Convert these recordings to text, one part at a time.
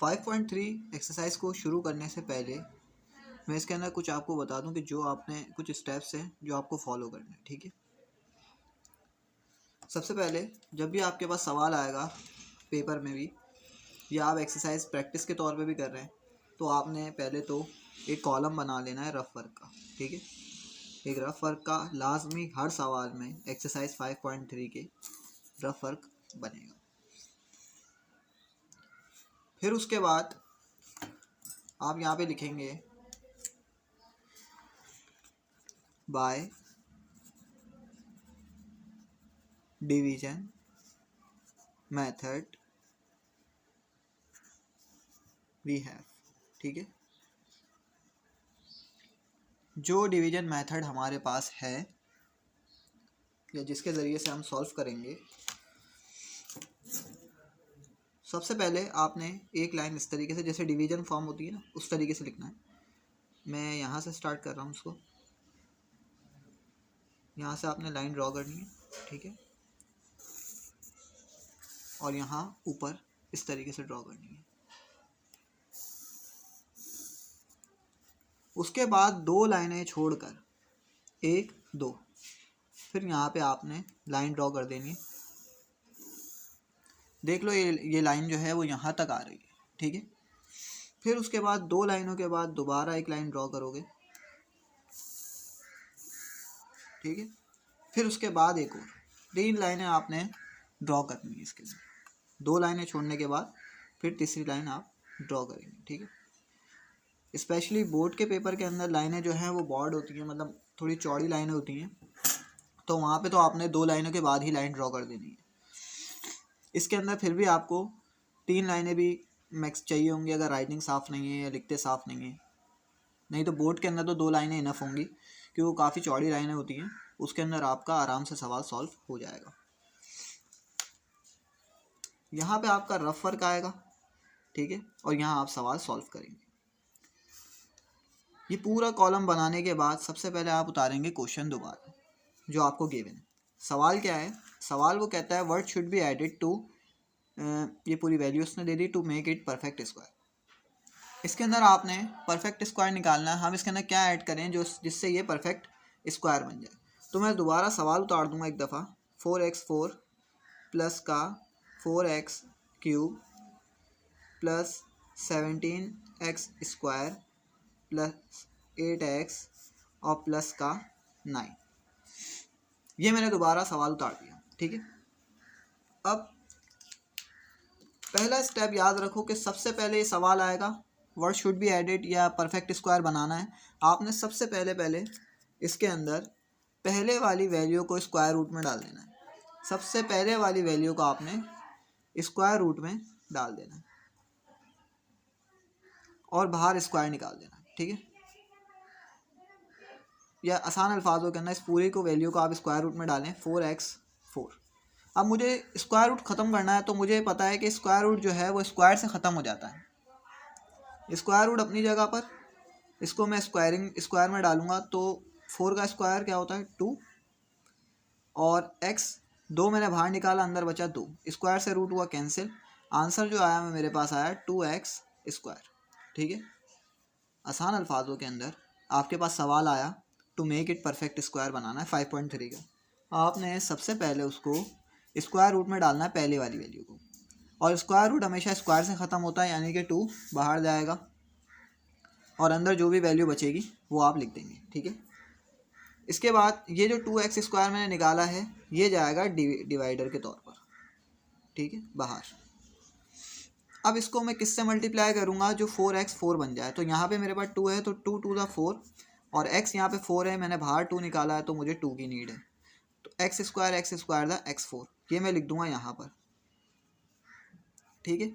5.3 exercise को शुरू करने से पहले मैं इसके अंदर कुछ आपको बता दूं कि जो आपने कुछ स्टेप्स हैं जो आपको फॉलो करने हैं, ठीक है। सबसे पहले जब भी आपके पास सवाल आएगा पेपर में भी या आप एक्सरसाइज प्रैक्टिस के तौर पे भी कर रहे हैं, तो आपने पहले तो एक कॉलम बना लेना है रफ वर्क का, ठीक है। एक रफ वर्क का लाजमी हर सवाल में एक्सरसाइज 5.3 के रफ वर्क बनेगा। फिर उसके बाद आप यहाँ पे लिखेंगे by division method we have, ठीक है। जो डिवीजन मेथड हमारे पास है या जिसके ज़रिए से हम सॉल्व करेंगे, सबसे पहले आपने एक लाइन इस तरीके से, जैसे डिवीजन फॉर्म होती है ना, उस तरीके से लिखना है। मैं यहाँ से स्टार्ट कर रहा हूँ उसको। यहाँ से आपने लाइन ड्रॉ करनी है, ठीक है, और यहाँ ऊपर इस तरीके से ड्रॉ करनी है। उसके बाद दो लाइनें छोड़कर, एक दो, फिर यहाँ पे आपने लाइन ड्रॉ कर देनी है। देख लो ये लाइन जो है वो यहाँ तक आ रही है, ठीक है। फिर उसके बाद दो लाइनों के बाद दोबारा एक लाइन ड्रॉ करोगे, ठीक है। फिर उसके बाद एक और, तीन लाइनें आपने ड्रॉ करनी है इसके लिए। दो लाइनें छोड़ने के बाद फिर तीसरी लाइन आप ड्रॉ करेंगे, ठीक है। स्पेशली बोर्ड के पेपर के अंदर लाइनें जो हैं वो बॉर्ड होती हैं, मतलब थोड़ी चौड़ी लाइनें होती हैं, तो वहाँ पे तो आपने दो लाइनों के बाद ही लाइन ड्रॉ कर देनी है। इसके अंदर फिर भी आपको तीन लाइनें भी मैक्स चाहिए होंगी अगर राइटिंग साफ़ नहीं है या लिखते साफ़ नहीं है। नहीं तो बोर्ड के अंदर तो दो लाइनें इनफ होंगी, क्योंकि वो काफ़ी चौड़ी लाइनें होती हैं। उसके अंदर आपका आराम से सवाल सॉल्व हो जाएगा। यहाँ पे आपका रफ वर्क आएगा, ठीक है, और यहाँ आप सवाल सॉल्व करेंगे। ये पूरा कॉलम बनाने के बाद सबसे पहले आप उतारेंगे क्वेश्चन दोबारा जो आपको गिवन है। सवाल क्या है? सवाल वो कहता है what should be added to, ये पूरी वैल्यू उसने दे दी, to make it perfect square. इसके अंदर आपने परफेक्ट स्क्वायर निकालना है। हम इसके अंदर क्या ऐड करें जो जिससे ये परफेक्ट स्क्वायर बन जाए। तो मैं दोबारा सवाल उतार दूंगा एक दफ़ा। 4x4 प्लस का 4x cube plus 17x square plus 8x और प्लस का 9, ये मैंने दोबारा सवाल उतार दिया, ठीक है। अब पहला स्टेप याद रखो कि सबसे पहले ये सवाल आएगा व्हाट शुड बी एडेड या परफेक्ट स्क्वायर बनाना है। आपने सबसे पहले इसके अंदर पहले वाली वैल्यू को स्क्वायर रूट में डाल देना है। सबसे पहले वाली वैल्यू को आपने स्क्वायर रूट में डाल देना है और बाहर स्क्वायर निकाल देना है, ठीक है। या आसान अल्फाजों के अंदर इस पूरी को वैल्यू को आप स्क्वायर रूट में डालें 4x4। अब मुझे स्क्वायर रूट ख़त्म करना है, तो मुझे पता है कि स्क्वायर रूट जो है वो स्क्वायर से ख़त्म हो जाता है। स्क्वायर रूट अपनी जगह पर, इसको मैं स्क्वायर में डालूंगा तो 4 का स्क्वायर क्या होता है 2, और x 2 मैंने बाहर निकाला, अंदर बचा 2, स्क्वायर से रूट हुआ कैंसिल। आंसर जो आया मेरे पास आया 2x स्क्वायर, ठीक है। आसान अल्फाजों के अंदर आपके पास सवाल आया to make it perfect square बनाना है 5.3 का। आपने सबसे पहले उसको स्क्वायर रूट में डालना है पहले वाली वैल्यू को, और स्क्वायर रूट हमेशा स्क्वायर से ख़त्म होता है, यानी कि 2 बाहर जाएगा और अंदर जो भी वैल्यू बचेगी वो आप लिख देंगे, ठीक है। इसके बाद ये जो 2x स्क्वायर मैंने निकाला है ये जाएगा डिवाइडर के तौर पर, ठीक है, बाहर। अब इसको मैं किससे मल्टीप्लाई करूँगा जो 4x4 बन जाए। तो यहाँ पे मेरे पास 2 है तो 2 2 दा 4, और x यहाँ पे 4 है, मैंने बाहर 2 निकाला है तो मुझे 2 की नीड है। तो x स्क्वायर दा x4, ये मैं लिख दूंगा यहाँ पर, ठीक है।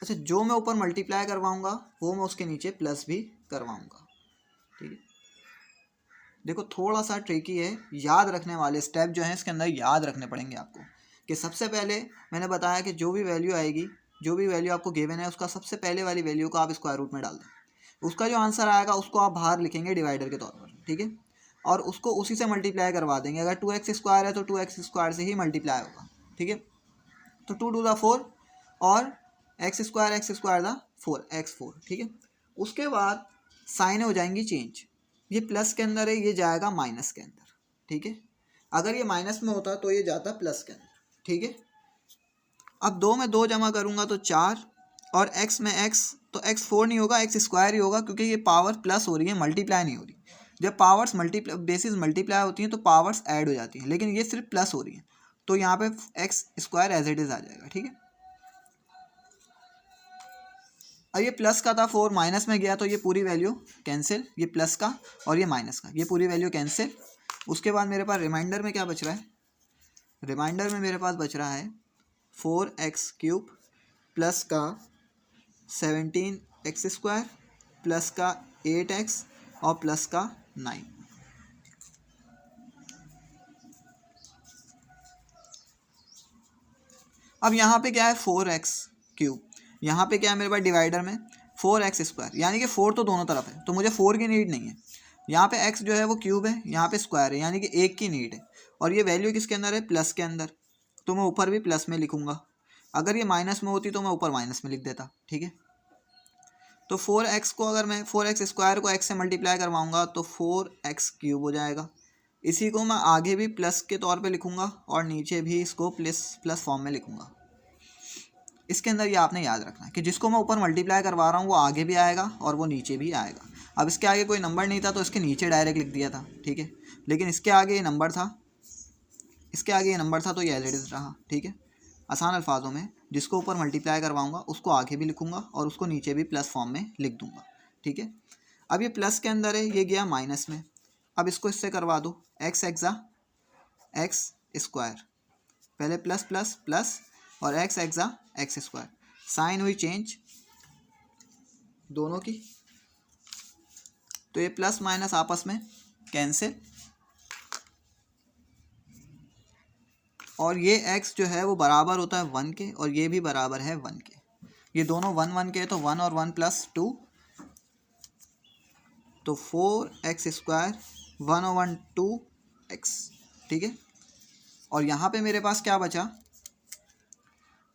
अच्छा, जो मैं ऊपर मल्टीप्लाई करवाऊँगा वो मैं उसके नीचे प्लस भी करवाऊँगा, ठीक है। देखो थोड़ा सा ट्रिकी है, याद रखने वाले स्टेप जो हैं इसके अंदर याद रखने पड़ेंगे आपको। कि सबसे पहले मैंने बताया कि जो भी वैल्यू आएगी, जो भी वैल्यू आपको गिवन है, उसका सबसे पहले वाली वैल्यू को आप स्क्वायर रूट में डाल दें। उसका जो आंसर आएगा उसको आप बाहर लिखेंगे डिवाइडर के तौर पर, ठीक है, और उसको उसी से मल्टीप्लाई करवा देंगे। अगर 2x स्क्वायर है तो 2x स्क्वायर से ही मल्टीप्लाई होगा, ठीक है। तो 2 2 दा 4 और एक्स स्क्वायर द 4x4, ठीक है। उसके बाद साइन हो जाएंगी चेंज, ये प्लस के अंदर है, ये जाएगा माइनस के अंदर, ठीक है। अगर ये माइनस में होता तो ये जाता प्लस के अंदर, ठीक है। अब 2 में 2 जमा करूँगा तो 4, और x में x, तो x4 नहीं होगा, x स्क्वायर ही होगा, क्योंकि ये पावर प्लस हो रही है, मल्टीप्लाई नहीं हो रही। जब पावर्स बेसिस मल्टीप्लाई होती हैं तो पावर्स ऐड हो जाती हैं, लेकिन ये सिर्फ प्लस हो रही है, तो यहाँ पे x square as it is आ जाएगा, ठीक है। अब ये प्लस का था 4, माइनस में गया तो ये पूरी वैल्यू कैंसिल, ये प्लस का और ये माइनस का, ये पूरी वैल्यू कैंसिल। उसके बाद मेरे पास रिमाइंडर में क्या बच रहा है, रिमाइंडर में मेरे पास बच रहा है 4x³ प्लस का 17x² प्लस का 8x और प्लस का 9। अब यहाँ पे क्या है 4x³, यहाँ पे क्या है मेरे पास डिवाइडर में 4x², यानी कि 4 तो दोनों तरफ है, तो मुझे 4 की नीड नहीं है। यहाँ पे x जो है वो क्यूब है, यहाँ पे स्क्वायर है, यानी कि 1 की नीड है। और ये वैल्यू किसके अंदर है, प्लस के अंदर, तो मैं ऊपर भी प्लस में लिखूँगा। अगर ये माइनस में होती तो मैं ऊपर माइनस में लिख देता, ठीक है। तो 4x को अगर मैं 4x² को x से मल्टीप्लाई करवाऊँगा तो 4x³ हो जाएगा। इसी को मैं आगे भी प्लस के तौर पे लिखूँगा और नीचे भी इसको प्लस फॉर्म में लिखूँगा। इसके अंदर ये आपने याद रखना है कि जिसको मैं ऊपर मल्टीप्लाई करवा रहा हूँ वो आगे भी आएगा और वो नीचे भी आएगा। अब इसके आगे कोई नंबर नहीं था तो इसके नीचे डायरेक्ट लिख दिया था, ठीक है। लेकिन इसके आगे ये नंबर था, इसके आगे ये नंबर था, तो ये एज इट इज़ रहा, ठीक है। आसान अल्फाजों में जिसको ऊपर मल्टीप्लाई करवाऊँगा उसको आगे भी लिखूँगा और उसको नीचे भी प्लस फॉर्म में लिख दूँगा, ठीक है। अब ये प्लस के अंदर है, ये गया माइनस में। अब इसको इससे करवा दो, x एक्सा x², पहले प्लस प्लस प्लस और x एक्सा x², साइन हुई चेंज दोनों की, तो ये प्लस माइनस आपस में कैंसिल, और ये x जो है वो बराबर होता है 1 के और ये भी बराबर है 1 के। ये दोनों 1 1 के, तो 1 और 1 + 2, तो 4x² 1 और 1 2x, ठीक है। और यहाँ पे मेरे पास क्या बचा,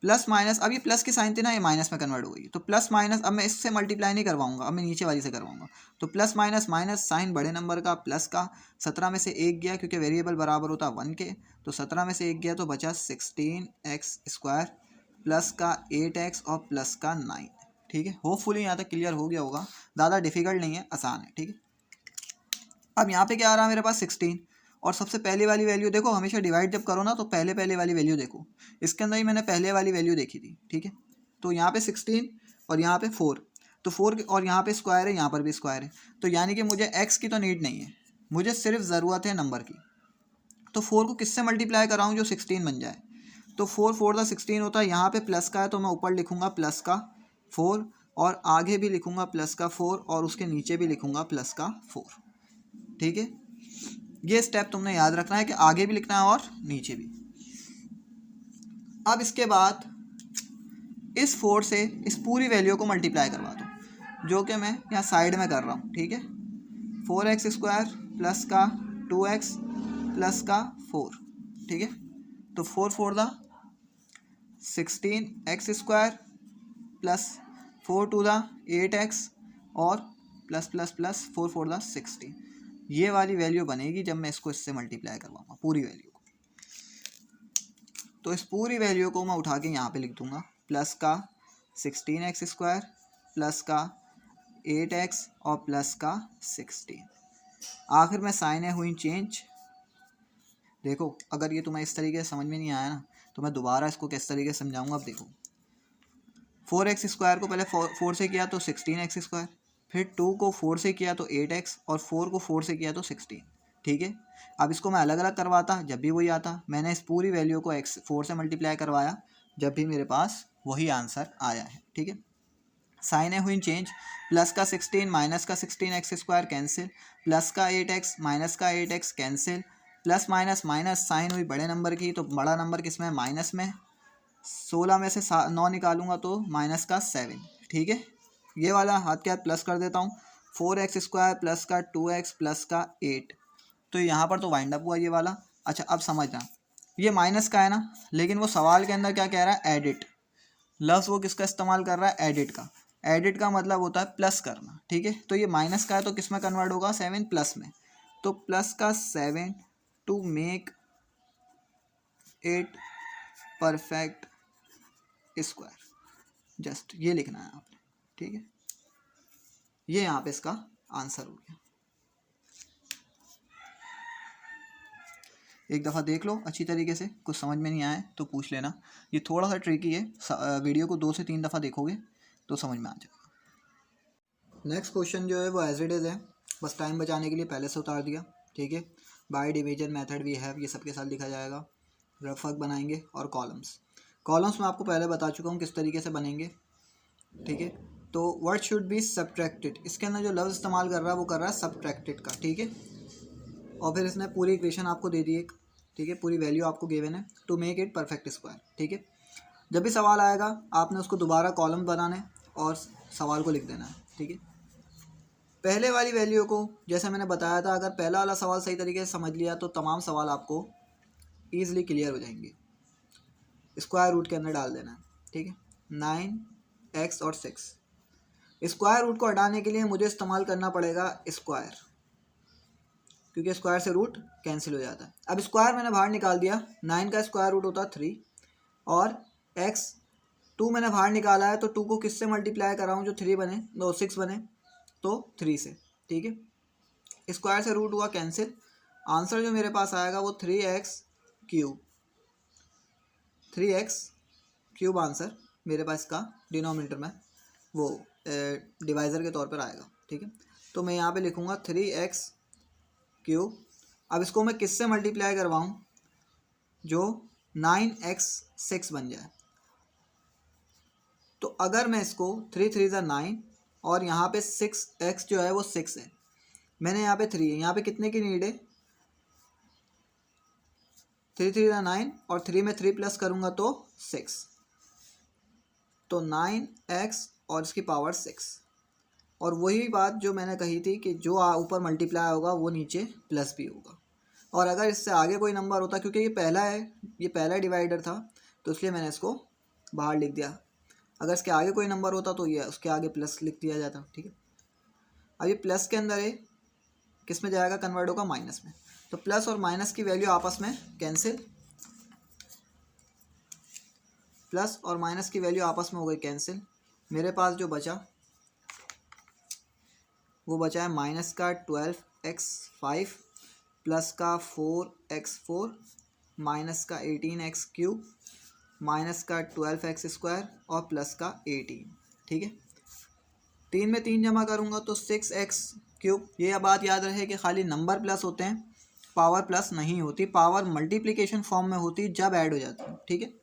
प्लस माइनस। अब ये प्लस की साइन थी ना, ये माइनस में कन्वर्ट हो गई, तो प्लस माइनस अब मैं इससे मल्टीप्लाई नहीं करवाऊंगा, अब मैं नीचे वाली से करवाऊंगा। तो प्लस माइनस माइनस, साइन बड़े नंबर का प्लस का, 17 में से 1 गया क्योंकि वेरिएबल बराबर होता 1 के, तो 17 में से 1 गया तो बचा 16x² प्लस का 8x और प्लस का 9, ठीक है। होपफुली यहाँ तक क्लियर हो गया होगा, ज़्यादा डिफिकल्ट नहीं है, आसान है, ठीक है। अब यहाँ पे क्या आ रहा है मेरे पास 16, और सबसे पहले वाली वैल्यू देखो, हमेशा डिवाइड जब करो ना तो पहले वाली वैल्यू देखो। इसके अंदर ही मैंने पहले वाली वैल्यू देखी थी, ठीक है। तो यहाँ पे 16 और यहाँ पे 4, तो 4 और यहाँ पे स्क्वायर है, यहाँ पर भी स्क्वायर है, तो यानी कि मुझे x की तो नीड नहीं है, मुझे सिर्फ ज़रूरत है नंबर की। तो 4 को किससे मल्टीप्लाई कराऊँ जो 16 बन जाए, तो 4 4 द 16 होता है। यहाँ पर प्लस का है तो मैं ऊपर लिखूँगा प्लस का 4 और आगे भी लिखूँगा प्लस का 4 और उसके नीचे भी लिखूँगा प्लस का 4, ठीक है। ये स्टेप तुमने याद रखना है कि आगे भी लिखना है और नीचे भी। अब इसके बाद इस 4 से इस पूरी वैल्यू को मल्टीप्लाई करवा दो, जो कि मैं यहाँ साइड में कर रहा हूँ, ठीक है। 4x² प्लस का 2x प्लस का 4, ठीक है। तो 4 4 the 16x² plus 4 2 the 8x और प्लस प्लस प्लस 4 4 द 16, ये वाली वैल्यू बनेगी जब मैं इसको इससे मल्टीप्लाई करवाऊँगा पूरी वैल्यू को। तो इस पूरी वैल्यू को मैं उठा के यहाँ पे लिख दूँगा, प्लस का 16x² प्लस का 8x और प्लस का 16। आखिर में साइनें हुई चेंज। देखो अगर ये तुम्हें इस तरीके से समझ में नहीं आया ना तो मैं दोबारा इसको किस तरीके से समझाऊँगा। अब देखो 4x² को पहले 4 से किया तो 16x², फिर 2 को 4 से किया तो 8x और 4 को 4 से किया तो 16, ठीक है। अब इसको मैं अलग अलग करवाता जब भी वही आता, मैंने इस पूरी वैल्यू को 4 से मल्टीप्लाई करवाया जब भी मेरे पास वही आंसर आया है, ठीक है। साइनें हुई चेंज, प्लस का 16 माइनस का 16x² कैंसिल, प्लस का 8x माइनस का 8x cancel, plus minus minus, sign हुई बड़े नंबर की, तो बड़ा नंबर किस में, माइनस में। 16 में से 9 निकालूंगा तो माइनस का 7, ठीक है। ये वाला हाथ के हाथ प्लस कर देता हूँ, 4x² प्लस का 2x प्लस का 8, तो यहाँ पर तो वाइंड अप हुआ ये वाला। अच्छा अब समझना, ये माइनस का है ना, लेकिन वो सवाल के अंदर क्या कह रहा है, एडिट। लफ्ज़ वो किसका इस्तेमाल कर रहा है, एडिट का। एडिट का मतलब होता है प्लस करना, ठीक है। तो ये माइनस का है तो किस में कन्वर्ट होगा, 7 प्लस में। तो प्लस का 7 to make it perfect square, just ये लिखना है आपने, ठीक है। ये यहाँ पे इसका आंसर हो गया। एक दफ़ा देख लो अच्छी तरीके से, कुछ समझ में नहीं आए तो पूछ लेना। ये थोड़ा सा ट्रिकी है, वीडियो को 2 से 3 दफ़ा देखोगे तो समझ में आ जाएगा। नेक्स्ट क्वेश्चन जो है वो एज इट इज़ है, बस टाइम बचाने के लिए पहले से उतार दिया, ठीक है। By division method we have, ये सबके साथ लिखा जाएगा। रफ वर्क बनाएंगे और कॉलम्स। कॉलम्स मैं आपको पहले बता चुका हूँ किस तरीके से बनेंगे, ठीक है। तो वर्ड शुड बी सब्ट्रैक्टेड, इसके अंदर जो लफ्ज़ इस्तेमाल कर रहा है वो कर रहा है सब्ट्रैक्टेड का, ठीक है। और फिर इसने पूरी इक्वेशन आपको दे दी एक, ठीक है, पूरी वैल्यू आपको गिवन है to make it perfect square, ठीक है। जब भी सवाल आएगा आपने उसको दोबारा कॉलम बनाने और सवाल को लिख देना है, ठीक है। पहले वाली वैल्यू को जैसे मैंने बताया था, अगर पहला वाला सवाल सही तरीके से समझ लिया तो तमाम सवाल आपको ईजिली क्लियर हो जाएंगे। स्क्वायर रूट के अंदर डाल देना है, ठीक है। 9x और 6, स्क्वायर रूट को हटाने के लिए मुझे इस्तेमाल करना पड़ेगा स्क्वायर, क्योंकि स्क्वायर से रूट कैंसिल हो जाता है। अब स्क्वायर मैंने बाहर निकाल दिया, 9 का स्क्वायर रूट होता है 3 और x 2 मैंने बाहर निकाला है, तो 2 को किससे मल्टीप्लाई कर रहा हूँ जो 3 बने, 6 बने तो 3 से, ठीक है। स्क्वायर से रूट हुआ कैंसिल, आंसर जो मेरे पास आएगा वो 3x cube, 3x cube answer मेरे पास का डिनोमिनेटर में वो डिवाइज़र के तौर पर आएगा, ठीक है। तो मैं यहाँ पे लिखूँगा 3x क्यूब। अब इसको मैं किससे मल्टीप्लाई करवाऊँ जो 9x 6 बन जाए। तो अगर मैं इसको 3 3 ज़ा 9 और यहाँ पे 6x जो है वो 6 है, मैंने यहाँ पे 3 है, यहाँ पे कितने की नीड है, 3 3 ज़ा 9 और 3 में 3 प्लस करूँगा तो 6, तो 9x और इसकी पावर 6। और वही बात जो मैंने कही थी कि जो ऊपर मल्टीप्लाई होगा वो नीचे प्लस भी होगा। और अगर इससे आगे कोई नंबर होता, क्योंकि ये पहला है, ये पहला डिवाइडर था तो इसलिए मैंने इसको बाहर लिख दिया। अगर इसके आगे कोई नंबर होता तो ये उसके आगे प्लस लिख दिया जाता, ठीक है। अब ये प्लस के अंदर है, किस में जाएगा, कन्वर्ट होगा माइनस में। तो प्लस और माइनस की वैल्यू आपस में कैंसिल, प्लस और माइनस की वैल्यू आपस में हो गई कैंसिल। मेरे पास जो बचा वो बचा है माइनस का 12x5 प्लस का 4x4 माइनस का 18x क्यूब माइनस का 12x स्क्वायर और प्लस का 18, ठीक है। 3 में 3 जमा करूँगा तो 6x क्यूब। ये बात याद रहे कि खाली नंबर प्लस होते हैं, पावर प्लस नहीं होती, पावर मल्टीप्लिकेशन फॉर्म में होती जब ऐड हो जाती है, ठीक है।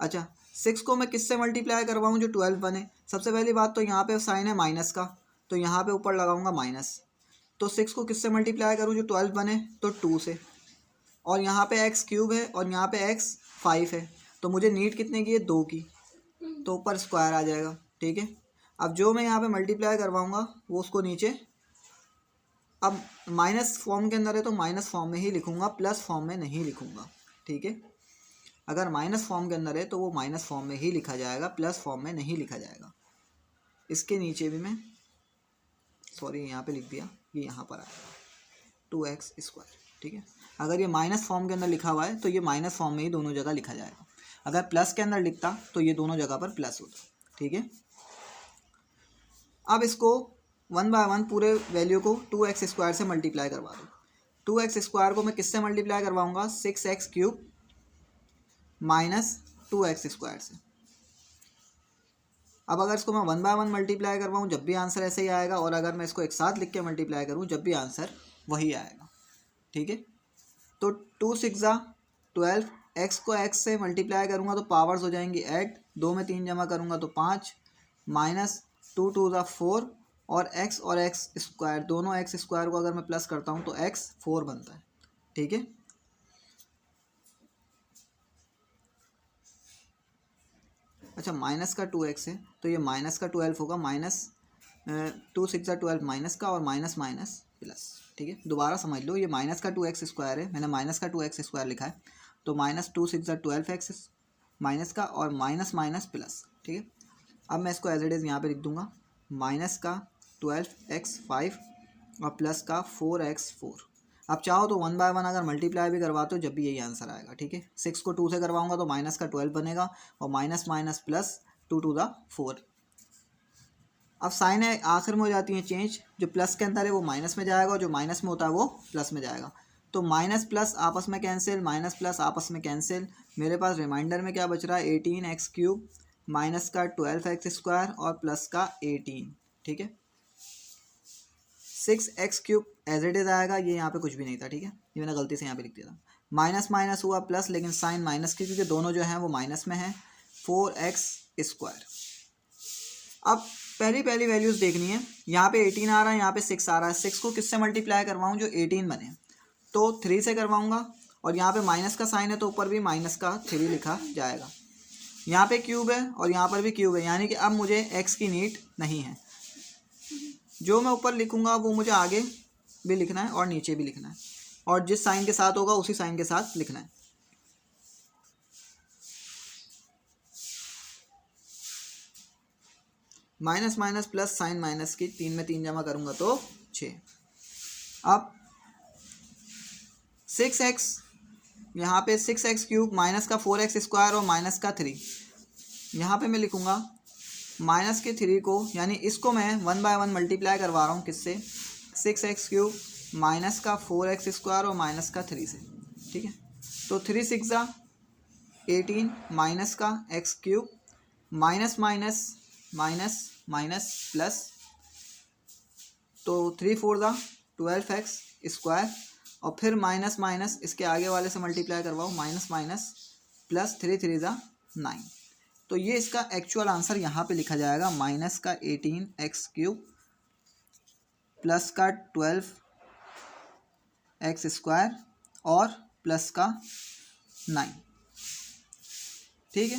अच्छा, 6 को मैं किससे मल्टीप्लाई करवाऊँ जो 12 बने। सबसे पहली बात तो यहाँ पे साइन है माइनस का, तो यहाँ पे ऊपर लगाऊंगा माइनस। तो 6 को किससे मल्टीप्लाई करूँ जो 12 बने, तो 2 से। और यहाँ पे x क्यूब है और यहाँ पे x 5 है, तो मुझे नीड कितने की है, 2 की, तो ऊपर स्क्वायर आ जाएगा, ठीक है। अब जो मैं यहाँ पे मल्टीप्लाई करवाऊँगा वो उसको नीचे, अब माइनस फॉर्म के अंदर है तो माइनस फॉर्म में ही लिखूँगा, प्लस फॉर्म में नहीं लिखूँगा, ठीक है। अगर माइनस फॉर्म के अंदर है तो वो माइनस फॉर्म में ही लिखा जाएगा, प्लस फॉर्म में नहीं लिखा जाएगा। इसके नीचे भी मैं सॉरी यहाँ पे लिख दिया, ये यहाँ पर आएगा 2x स्क्वायर, ठीक है। अगर ये माइनस फॉर्म के अंदर लिखा हुआ है तो ये माइनस फॉर्म में ही दोनों जगह लिखा जाएगा। अगर प्लस के अंदर लिखता तो ये दोनों जगह पर प्लस होता, ठीक है। अब इसको 1 बाय 1 पूरे वैल्यू को 2x स्क्वायर से मल्टीप्लाई करवा दो। 2x स्क्वायर को मैं किससे मल्टीप्लाई करवाऊँगा, 6x cube minus 2x square से। अब अगर इसको मैं 1 बाय 1 मल्टीप्लाई करवाऊँ जब भी आंसर ऐसे ही आएगा, और अगर मैं इसको एक साथ लिख के मल्टीप्लाई करूँ जब भी आंसर वही आएगा, ठीक है। तो 2 6 12, x को x से मल्टीप्लाई करूँगा तो पावर्स हो जाएंगी ऐड, 2 में 3 जमा करूँगा तो 5 माइनस 2 2 4 और x और x स्क्वायर, दोनों x स्क्वायर को अगर मैं प्लस करता हूँ तो x 4 बनता है, ठीक है। अच्छा, माइनस का 2x है तो ये माइनस का 12 होगा, माइनस 2 6 12 माइनस का और माइनस माइनस प्लस, ठीक है। दोबारा समझ लो, ये माइनस का 2x स्क्वायर है, मैंने माइनस का 2x स्क्वायर लिखा है, तो माइनस 2 6 12x माइनस का और माइनस माइनस प्लस, ठीक है। अब मैं इसको एज इट इज़ यहाँ पे लिख दूंगा, माइनस का 12x 5 और प्लस का 4x 4। अब चाहो तो 1 बाय 1 अगर मल्टीप्लाई भी करवाते हो जब भी यही आंसर आएगा, ठीक है। 6 को 2 से करवाऊंगा तो माइनस का 12 बनेगा और minus minus plus 2 to the 4। अब साइन है आखिर में हो जाती है चेंज, जो प्लस के अंदर है वो माइनस में जाएगा और जो माइनस में होता है वो प्लस में जाएगा। तो माइनस प्लस आपस में कैंसिल, माइनस प्लस आपस में कैंसिल। मेरे पास रिमाइंडर में क्या बच रहा है, 18x³ माइनस का 12x² और प्लस का 18, ठीक है। 6x³ एज इट इज आएगा, ये यहाँ पे कुछ भी नहीं था, ठीक है, ये मैंने गलती से यहाँ पे लिख दिया था। माइनस माइनस हुआ प्लस, लेकिन साइन माइनस की क्योंकि दोनों जो हैं वो माइनस में है, 4x²। अब पहली वैल्यूज़ देखनी है, यहाँ पे 18 आ रहा है, यहाँ पे 6 आ रहा है। 6 को किससे मल्टीप्लाई करवाऊँ जो 18 बने, तो 3 से करवाऊँगा और यहाँ पे माइनस का साइन है तो ऊपर भी माइनस का 3 लिखा जाएगा। यहाँ पे क्यूब है और यहाँ पर भी क्यूब है, यानी कि अब मुझे x की नीड नहीं है। जो मैं ऊपर लिखूँगा वो मुझे आगे भी लिखना है और नीचे भी लिखना है, और जिस साइन के साथ होगा उसी साइन के साथ लिखना है। Minus minus plus sign minus की 3 में 3 जमा करूँगा तो 6। अब 6x, यहाँ पे 6x³ माइनस का 4x² और माइनस का 3। यहाँ पे मैं लिखूँगा माइनस के 3 को, यानी इसको मैं 1 बाय 1 मल्टीप्लाई करवा रहा हूँ किससे, 6x³ माइनस का 4x² और माइनस का 3 से, ठीक है। तो 3 6 18 माइनस का x³ minus minus minus minus plus, तो 3 4 12x² और फिर माइनस माइनस इसके आगे वाले से मल्टीप्लाई करवाओ, माइनस माइनस प्लस 3 3 9। तो ये इसका एक्चुअल आंसर यहाँ पे लिखा जाएगा, माइनस का 18x³ प्लस का 12x² और प्लस का 9, ठीक है।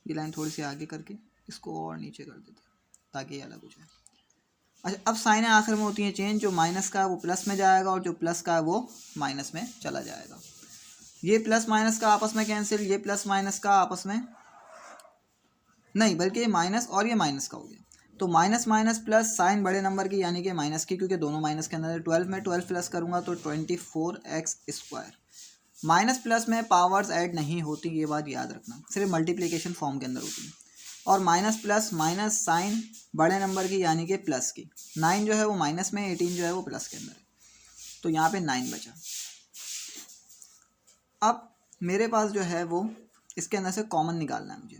ये लाइन थोड़ी सी आगे करके इसको और नीचे कर देते हैं ताकि ये अलग हो जाए। अच्छा, अब साइन आखिर में होती है चेंज, जो माइनस का है वो प्लस में जाएगा और जो प्लस का है वो माइनस में चला जाएगा। ये प्लस माइनस का आपस में कैंसिल, ये प्लस माइनस का आपस में नहीं, बल्कि ये माइनस और ये माइनस का हो गया। तो माइनस माइनस प्लस, साइन बड़े नंबर की यानी कि माइनस की, क्योंकि दोनों माइनस के अंदर है। 12 में 12 प्लस करूँगा तो 24x²। माइनस प्लस में पावर्स ऐड नहीं होती, ये बात याद रखना, सिर्फ मल्टीप्लिकेशन फॉर्म के अंदर होती है। और माइनस प्लस माइनस साइन बड़े नंबर की यानी कि प्लस की। 9 जो है वो माइनस में, 18 जो है वो प्लस के अंदर है, तो यहाँ पे 9 बचा। अब मेरे पास जो है वो इसके अंदर से कॉमन निकालना है मुझे,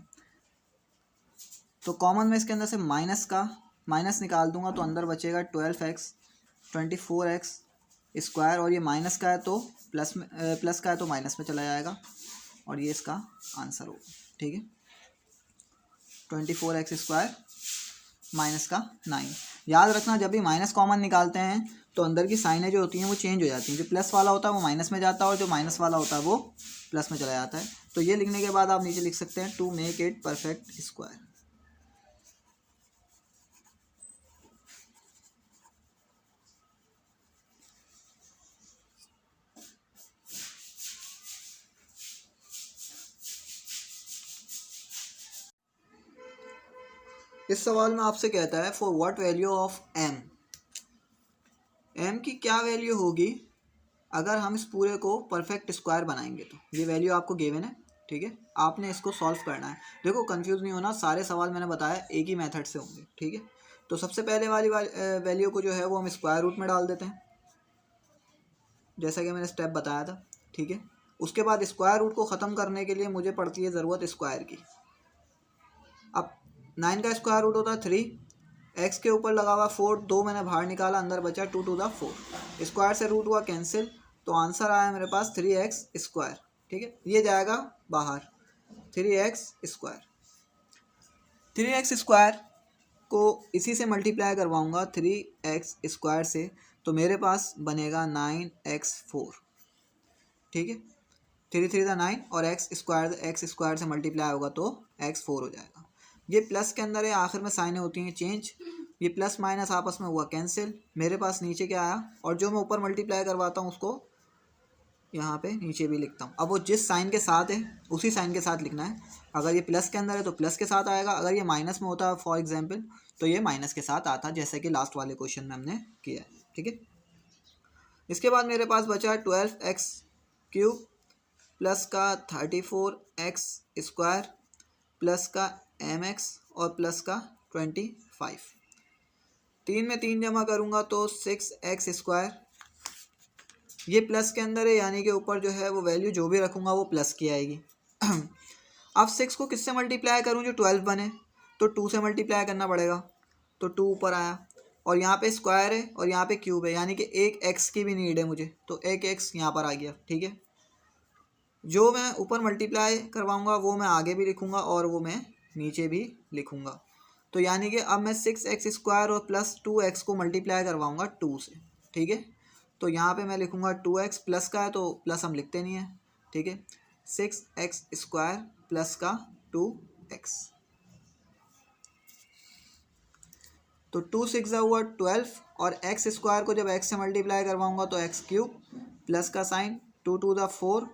तो कॉमन में इसके अंदर से माइनस का माइनस निकाल दूंगा तो अंदर बचेगा 12x 24x² और ये माइनस का है तो प्लस का है तो माइनस में चला जाएगा और ये इसका आंसर होगा, ठीक है। 24x² माइनस का 9। याद रखना जब भी माइनस कॉमन निकालते हैं तो अंदर की साइनें जो होती हैं वो चेंज हो जाती हैं, जो प्लस वाला होता है वो माइनस में जाता है और जो माइनस वाला होता है वो प्लस में चला जाता है। तो ये लिखने के बाद आप नीचे लिख सकते हैं to make it perfect square. इस सवाल में आपसे कहता है for what value of m, m की क्या वैल्यू होगी अगर हम इस पूरे को परफेक्ट स्क्वायर बनाएंगे। तो ये वैल्यू आपको गिवन है, ठीक है, आपने इसको सॉल्व करना है। देखो कंफ्यूज नहीं होना, सारे सवाल मैंने बताया एक ही मेथड से होंगे, ठीक है। तो सबसे पहले वाली वैल्यू को जो है वो हम स्क्वायर रूट में डाल देते हैं, जैसा कि मैंने स्टेप बताया था, ठीक है। उसके बाद स्क्वायर रूट को ख़त्म करने के लिए मुझे पड़ती है ज़रूरत स्क्वायर की। अब 9 का स्क्वायर रूट होता है 3, x के ऊपर लगा हुआ 4, 2 मैंने बाहर निकाला, अंदर बचा 2 टू द 4, स्क्वायर से रूट हुआ कैंसिल, तो आंसर आया मेरे पास 3x², ठीक है। ये जाएगा बाहर 3x²। 3x² को इसी से मल्टीप्लाई करवाऊँगा 3x² से, तो मेरे पास बनेगा 9x4, ठीक है। 3 3 9 और x² से मल्टीप्लाई होगा तो x4 हो जाएगा। ये प्लस के अंदर है, आखिर में साइनें होती हैं चेंज, ये प्लस माइनस आपस में हुआ कैंसिल, मेरे पास नीचे क्या आया और जो मैं ऊपर मल्टीप्लाई करवाता हूँ उसको यहाँ पे नीचे भी लिखता हूँ। अब वो जिस साइन के साथ है उसी साइन के साथ लिखना है। अगर ये प्लस के अंदर है तो प्लस के साथ आएगा, अगर ये माइनस में होता फॉर एग्जांपल तो ये माइनस के साथ आता, जैसे कि लास्ट वाले क्वेश्चन में हमने किया है। ठीक है, इसके बाद मेरे पास बचा 12x³ प्लस का 34x² प्लस का mx और प्लस का 25। 3 में 3 जमा करूँगा तो 6x²। ये प्लस के अंदर है, यानी कि ऊपर जो है वो वैल्यू जो भी रखूँगा वो प्लस की आएगी। अब 6 को किससे मल्टीप्लाई करूँ जो 12 बने, तो 2 से मल्टीप्लाई करना पड़ेगा, तो 2 ऊपर आया और यहाँ पे स्क्वायर है और यहाँ पे क्यूब है, यानी कि एक x की भी नीड है मुझे, तो एक x यहाँ पर आ गया। ठीक है, जो मैं ऊपर मल्टीप्लाई करवाऊँगा वो मैं आगे भी लिखूँगा और वो मैं नीचे भी लिखूँगा। तो यानी कि अब मैं 6x² और प्लस 2x को मल्टीप्लाई करवाऊँगा 2 से। ठीक है, तो यहाँ पे मैं लिखूँगा 2x, प्लस का है तो प्लस हम लिखते नहीं हैं। ठीक है, 6x² प्लस का 2x, तो 2 6 हुआ 12 और x² को जब x से मल्टीप्लाई करवाऊँगा तो x³ प्लस का साइन 2 2 4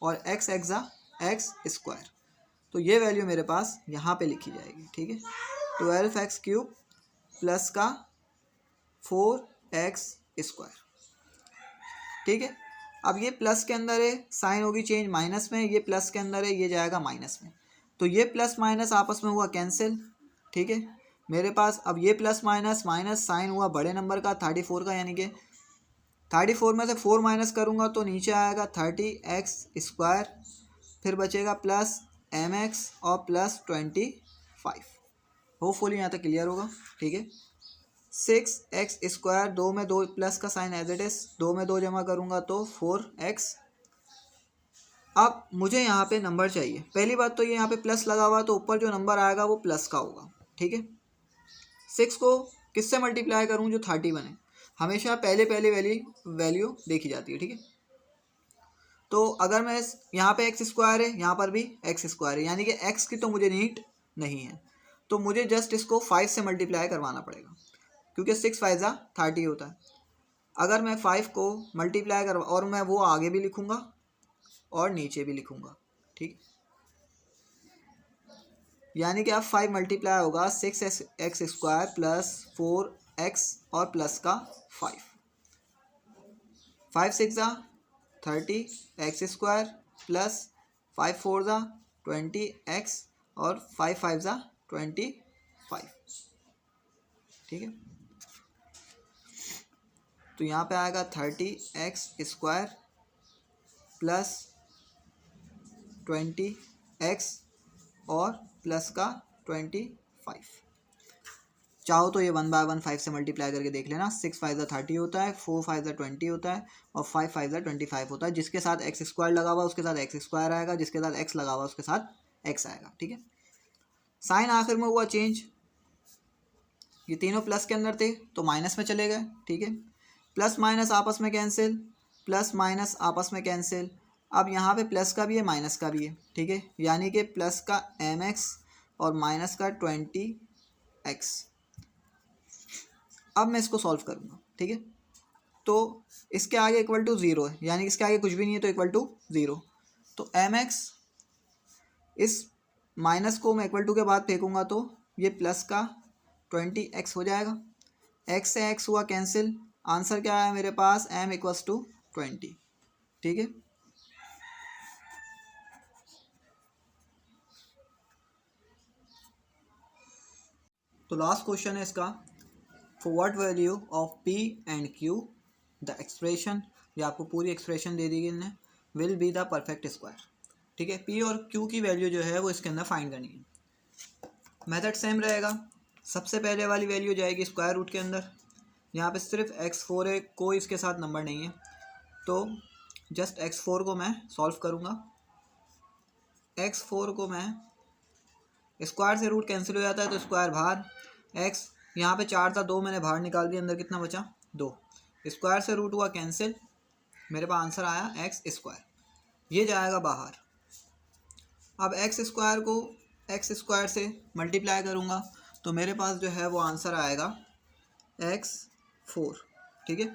और x x²। तो ये वैल्यू मेरे पास यहाँ पे लिखी जाएगी। ठीक है, 12x³ प्लस का 4x²। ठीक है, अब ये प्लस के अंदर है, साइन होगी चेंज माइनस में, ये प्लस के अंदर है, ये जाएगा माइनस में, तो ये प्लस माइनस आपस में हुआ कैंसिल। ठीक है, मेरे पास अब ये प्लस माइनस माइनस साइन हुआ बड़े नंबर का 34 का, यानी कि 34 में से 4 माइनस करूँगा तो नीचे आएगा 30x², फिर बचेगा प्लस mx और प्लस 25। होपफुली यहाँ तक क्लियर होगा। ठीक है, 6x², 2 में 2 प्लस का साइन एज इट इज, 2 में 2 जमा करूँगा तो 4x। अब मुझे यहाँ पे नंबर चाहिए। पहली बात तो ये यहाँ पे प्लस लगा हुआ तो ऊपर जो नंबर आएगा वो प्लस का होगा। ठीक है, 6 को किससे मल्टीप्लाई करूँ जो 30 बने, हमेशा पहले वैल्यू देखी जाती है। ठीक है, तो अगर मैं यहाँ पे x² है, यहाँ पर भी x² है, यानी कि x की तो मुझे नीड नहीं है, तो मुझे जस्ट इसको 5 से मल्टीप्लाई करवाना पड़ेगा, क्योंकि 6 5 30 होता है। अगर मैं 5 को मल्टीप्लाई करवा, और मैं वो आगे भी लिखूँगा और नीचे भी लिखूँगा। ठीक, यानी कि अब 5 मल्टीप्लाई होगा 6x² प्लस 4x और प्लस का 5। 5 6 30x² प्लस 5 4 20x और 5 5 25। ठीक है, तो यहाँ पे आएगा 30x² प्लस 20x और प्लस का 25। चाहो तो ये 1 बाय 1 5 से मल्टीप्लाई करके देख लेना। 6 5 30 होता है, 4 5 20 होता है और 5 5 25 होता है। जिसके साथ x² लगा हुआ उसके साथ x² आएगा, जिसके साथ x लगा हुआ उसके साथ x आएगा। ठीक है, साइन आखिर में हुआ चेंज, ये तीनों प्लस के अंदर थे तो माइनस में चले गए। ठीक है, प्लस माइनस आपस में कैंसिल, प्लस माइनस आपस में कैंसिल। अब यहाँ पे प्लस का भी है माइनस का भी है। ठीक है, यानी कि प्लस का mx और माइनस का 20x। अब मैं इसको सॉल्व करूँगा। ठीक है, तो इसके आगे इक्वल टू 0 है, यानी इसके आगे कुछ भी नहीं है तो इक्वल टू 0। तो mx, इस माइनस को मैं इक्वल टू के बाद फेंकूँगा तो ये प्लस का 20x हो जाएगा। x से x हुआ कैंसिल, आंसर क्या है मेरे पास m = 20। ठीक है, तो लास्ट क्वेश्चन है इसका, for what value of p and q the expression, ये आपको पूरी एक्सप्रेशन दे दी गई है, will be the perfect square. ठीक है, p और q की वैल्यू जो है वो इसके अंदर फाइंड करनी है। मेथड सेम रहेगा, सबसे पहले वाली वैल्यू जाएगी स्क्वायर रूट के अंदर। यहाँ पे सिर्फ x4 है, कोई इसके साथ नंबर नहीं है, तो जस्ट x4 को मैं सॉल्व करूँगा। x4 को मैं, स्क्वायर से रूट कैंसिल हो जाता है तो स्क्वायर बाहर, x यहाँ पे 4 था, 2 मैंने बाहर निकाल दिया, अंदर कितना बचा 2, स्क्वायर से रूट हुआ कैंसिल, मेरे पास आंसर आया x², ये जाएगा बाहर। अब x² को x² से मल्टीप्लाई करूँगा तो मेरे पास जो है वो आंसर आएगा x4। ठीक है,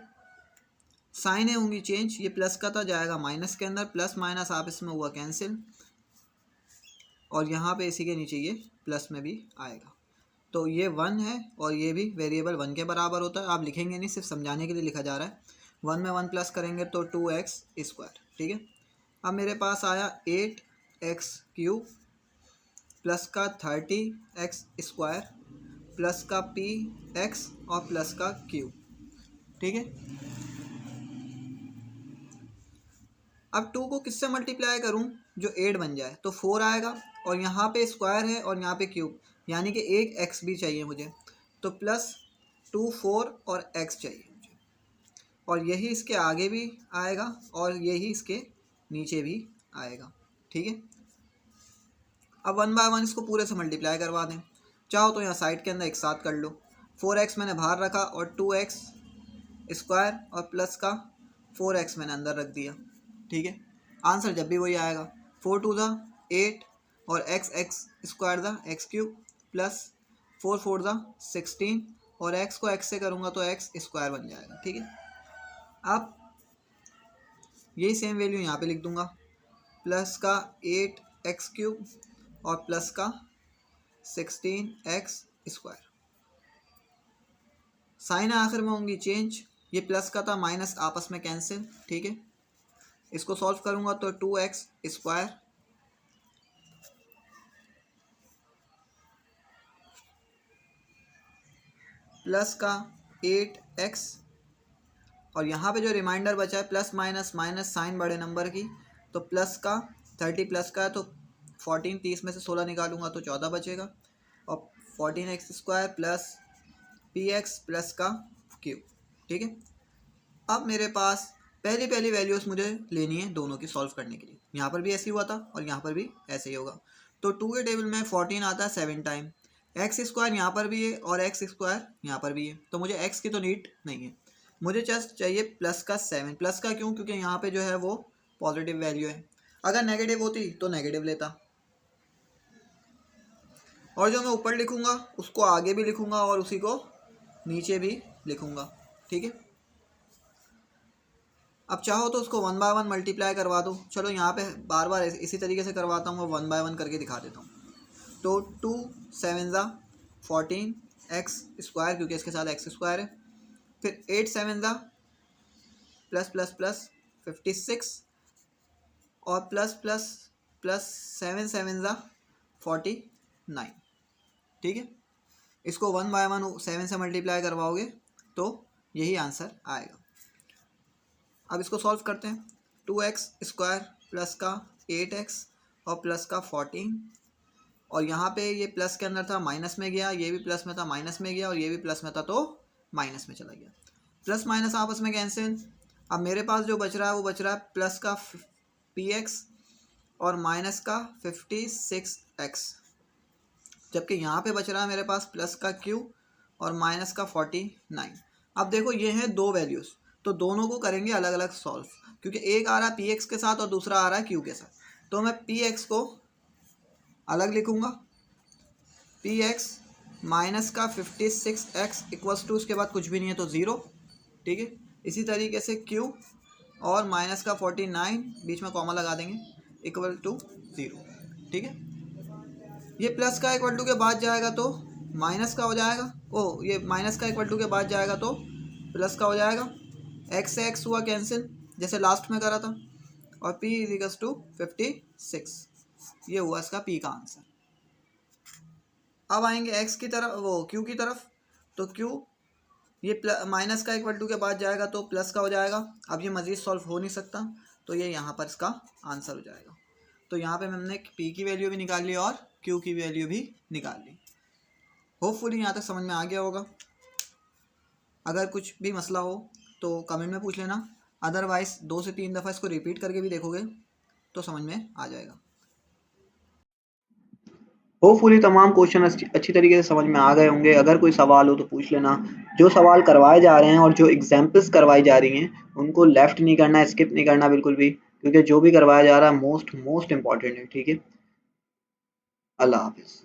साइनें होंगी चेंज, ये प्लस का था जाएगा माइनस के अंदर, प्लस माइनस आपस में हुआ कैंसिल, और यहाँ पे इसी के नीचे ये प्लस में भी आएगा। तो ये 1 है और ये भी वेरिएबल 1 के बराबर होता है। आप लिखेंगे नहीं, सिर्फ समझाने के लिए लिखा जा रहा है। 1 में 1 प्लस करेंगे तो 2x स्क्वायर, ठीक है। अब मेरे पास आया 8x क्यूब प्लस का 30x स्क्वायर प्लस का px और प्लस का q, ठीक है। अब 2 को किससे मल्टीप्लाई करूं जो 8 बन जाए, तो 4 आएगा, और यहाँ पे स्क्वायर है और यहाँ पे क्यूब, यानी कि एक x भी चाहिए मुझे, तो प्लस 2 4 और x चाहिए मुझे, और यही इसके आगे भी आएगा और यही इसके नीचे भी आएगा, ठीक है। अब 1 बाय 1 इसको पूरे से मल्टीप्लाई करवा दें, चाहो तो यहाँ साइड के अंदर एक साथ कर लो। 4x मैंने बाहर रखा और 2x स्क्वायर और प्लस का 4x मैंने अंदर रख दिया, ठीक है। आंसर जब भी वही आएगा, 4 2 ज़ा 8 और x स्क्वायर ज़ा x क्यूब प्लस 4 4 ज़ा 16 और x को x से करूँगा तो x स्क्वायर बन जाएगा, ठीक है। अब यही सेम वैल्यू यहाँ पे लिख दूँगा, प्लस का 8x क्यूब और प्लस का 16x स्क्वायर। साइन आखिर में होंगी चेंज, ये प्लस का था माइनस आपस में कैंसिल, ठीक है। इसको सॉल्व करूँगा तो 2x स्क्वायर प्लस का 8x, और यहाँ पे जो रिमाइंडर बचा है प्लस माइनस माइनस साइन बड़े नंबर की, तो प्लस का 30 प्लस का है तो 14, 30 में से 16 निकालूंगा तो 14 बचेगा, और 14x square plus px plus का क्यूब, ठीक है। अब मेरे पास पहली वैल्यूज़ मुझे लेनी है दोनों की सॉल्व करने के लिए। यहाँ पर भी ऐसे ही हुआ था और यहाँ पर भी ऐसे ही होगा, तो 2 के टेबल में 14 आता है 7 टाइम, एक्स स्क्वायर यहाँ पर भी है और एक्स स्क्वायर यहाँ पर भी है, तो मुझे एक्स की तो नीड नहीं है, मुझे जस्ट चाहिए प्लस का 7। प्लस का क्यों? क्योंकि यहाँ पे जो है वो पॉजिटिव वैल्यू है, अगर नेगेटिव होती तो नेगेटिव लेता, और जो मैं ऊपर लिखूँगा उसको आगे भी लिखूँगा और उसी को नीचे भी लिखूँगा, ठीक है। अब चाहो तो उसको 1 बाय 1 मल्टीप्लाई करवा दो, चलो यहाँ पे बार बार इसी तरीके से करवाता हूँ, 1 बाय 1 करके दिखा देता हूँ। तो 2 7 ज़ा 14 एक्स स्क्वायर, क्योंकि इसके साथ एक्स स्क्वायर है, फिर 8 7 ज़ा प्लस प्लस प्लस 56 और प्लस प्लस प्लस 7 7 ज़ा 49, ठीक है। इसको 1 बाय 1 7 से मल्टीप्लाई करवाओगे तो यही आंसर आएगा। अब इसको सॉल्व करते हैं, 2x स्क्वायर प्लस का 8x और प्लस का 14, और यहाँ पे ये प्लस के अंदर था माइनस में गया, ये भी प्लस में था माइनस में गया, और ये भी प्लस में था तो माइनस में चला गया, प्लस माइनस आपस में कैंसिल। अब मेरे पास जो बच रहा है वो बच रहा है प्लस का px और माइनस का 56x, जबकि यहाँ पे बच रहा है मेरे पास प्लस का q और माइनस का 49। अब देखो ये हैं दो वैल्यूज़, तो दोनों को करेंगे अलग अलग सॉल्व, क्योंकि एक आ रहा है px के साथ और दूसरा आ रहा है q के साथ, तो मैं px को अलग लिखूँगा, px माइनस का 56x इक्वल्स टू, उसके बाद कुछ भी नहीं है तो 0, ठीक है। इसी तरीके से q और माइनस का 49 बीच में कॉमा लगा देंगे इक्वल टू 0, ठीक है। ये प्लस का इक्वल टू के बाद जाएगा तो माइनस का हो जाएगा, ये माइनस का इक्वल टू के बाद जाएगा तो प्लस का हो जाएगा, x से x हुआ कैंसिल जैसे लास्ट में करा था, और p इक्वल्स टू 56, ये हुआ इसका p का आंसर। अब आएंगे x की तरफ, q की तरफ, तो q ये माइनस का इक्वल टू के बाद जाएगा तो प्लस का हो जाएगा। अब ये मज़ीद सॉल्व हो नहीं सकता, तो ये यहाँ पर इसका आंसर हो जाएगा। तो यहाँ पे हमने p की वैल्यू भी निकाल ली और q की वैल्यू भी निकाल ली। होपफुली यहाँ तक समझ में आ गया होगा। अगर कुछ भी मसला हो तो कमेंट में पूछ लेना, अदरवाइज़ 2 से 3 दफ़ा इसको रिपीट करके भी देखोगे तो समझ में आ जाएगा। होपफुली तमाम क्वेश्चन अच्छी तरीके से समझ में आ गए होंगे। अगर कोई सवाल हो तो पूछ लेना। जो सवाल करवाए जा रहे हैं और जो एग्जाम्पल्स करवाई जा रही हैं उनको लेफ़्ट नहीं करना, स्किप नहीं करना बिल्कुल भी, क्योंकि जो भी करवाया जा रहा है मोस्ट इम्पॉर्टेंट है, ठीक है। अल्लाह हाफिज़।